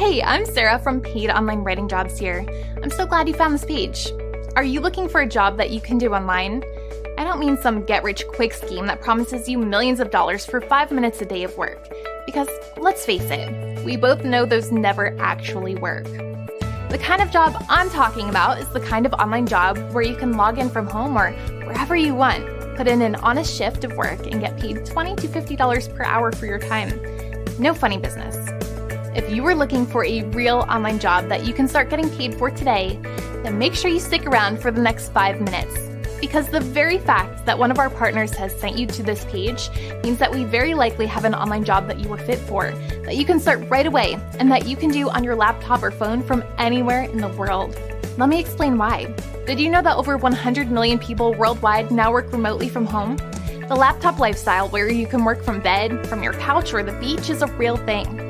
Hey, I'm Sarah from Paid Online Writing Jobs here. I'm so glad you found this page. Are you looking for a job that you can do online? I don't mean some get-rich-quick scheme that promises you millions of dollars for 5 minutes a day of work. Because, let's face it, we both know those never actually work. The kind of job I'm talking about is the kind of online job where you can log in from home or wherever you want, put in an honest shift of work, and get paid $20 to $50 per hour for your time. No funny business. If you are looking for a real online job that you can start getting paid for today, then make sure you stick around for the next 5 minutes. Because the very fact that one of our partners has sent you to this page means that we very likely have an online job that you are fit for, that you can start right away, and that you can do on your laptop or phone from anywhere in the world. Let me explain why. Did you know that over 100 million people worldwide now work remotely from home? The laptop lifestyle, where you can work from bed, from your couch, or the beach, is a real thing.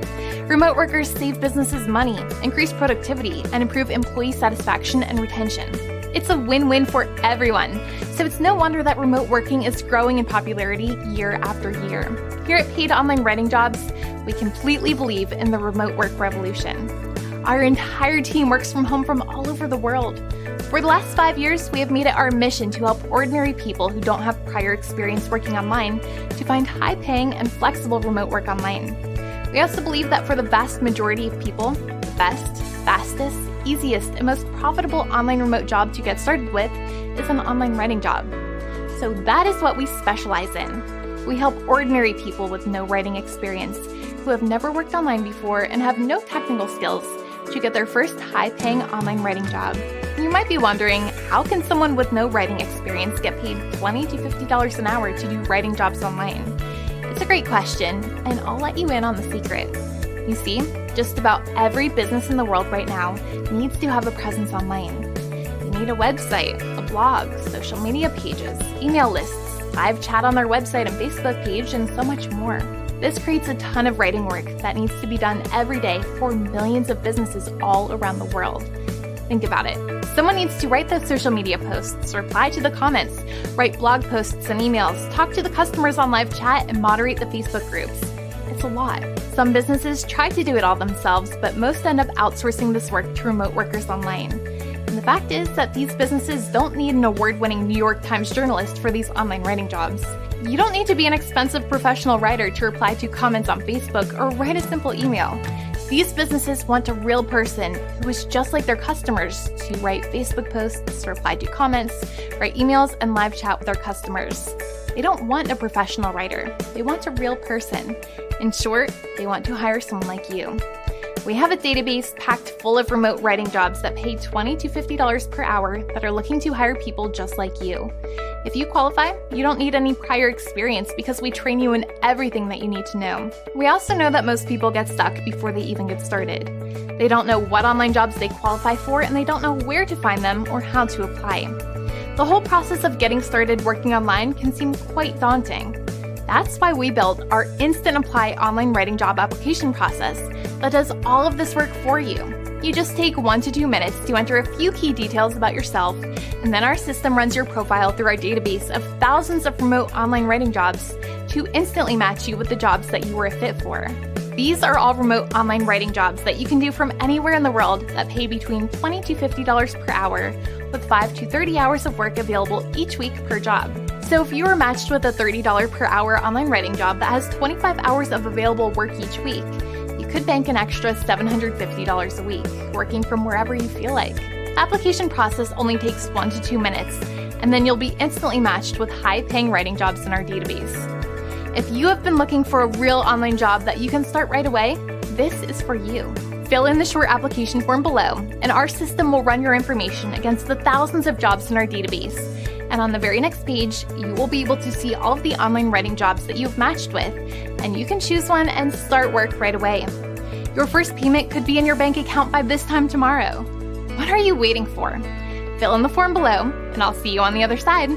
Remote workers save businesses money, increase productivity, and improve employee satisfaction and retention. It's a win-win for everyone, so it's no wonder that remote working is growing in popularity year after year. Here at Paid Online Writing Jobs, we completely believe in the remote work revolution. Our entire team works from home from all over the world. For the last 5 years, we have made it our mission to help ordinary people who don't have prior experience working online to find high-paying and flexible remote work online. We also believe that for the vast majority of people, the best, fastest, easiest, and most profitable online remote job to get started with is an online writing job. So that is what we specialize in. We help ordinary people with no writing experience who have never worked online before and have no technical skills to get their first high-paying online writing job. You might be wondering, how can someone with no writing experience get paid $20 to $50 an hour to do writing jobs online? It's a great question, and I'll let you in on the secret. You see, just about every business in the world right now needs to have a presence online. They need a website, a blog, social media pages, email lists, live chat on their website and Facebook page, and so much more. This creates a ton of writing work that needs to be done every day for millions of businesses all around the world. Think about it. Someone needs to write those social media posts, reply to the comments, write blog posts and emails, talk to the customers on live chat, and moderate the Facebook groups. It's a lot. Some businesses try to do it all themselves, but most end up outsourcing this work to remote workers online. And the fact is that these businesses don't need an award-winning New York Times journalist for these online writing jobs. You don't need to be an expensive professional writer to reply to comments on Facebook or write a simple email. These businesses want a real person who is just like their customers to write Facebook posts, reply to comments, write emails, and live chat with their customers. They don't want a professional writer. They want a real person. In short, they want to hire someone like you. We have a database packed full of remote writing jobs that pay $20 to $50 per hour that are looking to hire people just like you. If you qualify, you don't need any prior experience because we train you in everything that you need to know. We also know that most people get stuck before they even get started. They don't know what online jobs they qualify for, and they don't know where to find them or how to apply. The whole process of getting started working online can seem quite daunting. That's why we built our Instant Apply online writing job application process that does all of this work for you. You just take 1 to 2 minutes to enter a few key details about yourself, and then our system runs your profile through our database of thousands of remote online writing jobs to instantly match you with the jobs that you were a fit for. These are all remote online writing jobs that you can do from anywhere in the world that pay between $20 to $50 per hour, with 5 to 30 hours of work available each week per job. So if you are matched with a $30 per hour online writing job that has 25 hours of available work each week, you could bank an extra $750 a week, working from wherever you feel like. The application process only takes 1 to 2 minutes, and then you'll be instantly matched with high-paying writing jobs in our database. If you have been looking for a real online job that you can start right away, this is for you. Fill in the short application form below, and our system will run your information against the thousands of jobs in our database. And on the very next page, you will be able to see all of the online writing jobs that you've matched with, and you can choose one and start work right away. Your first payment could be in your bank account by this time tomorrow. What are you waiting for? Fill in the form below, and I'll see you on the other side.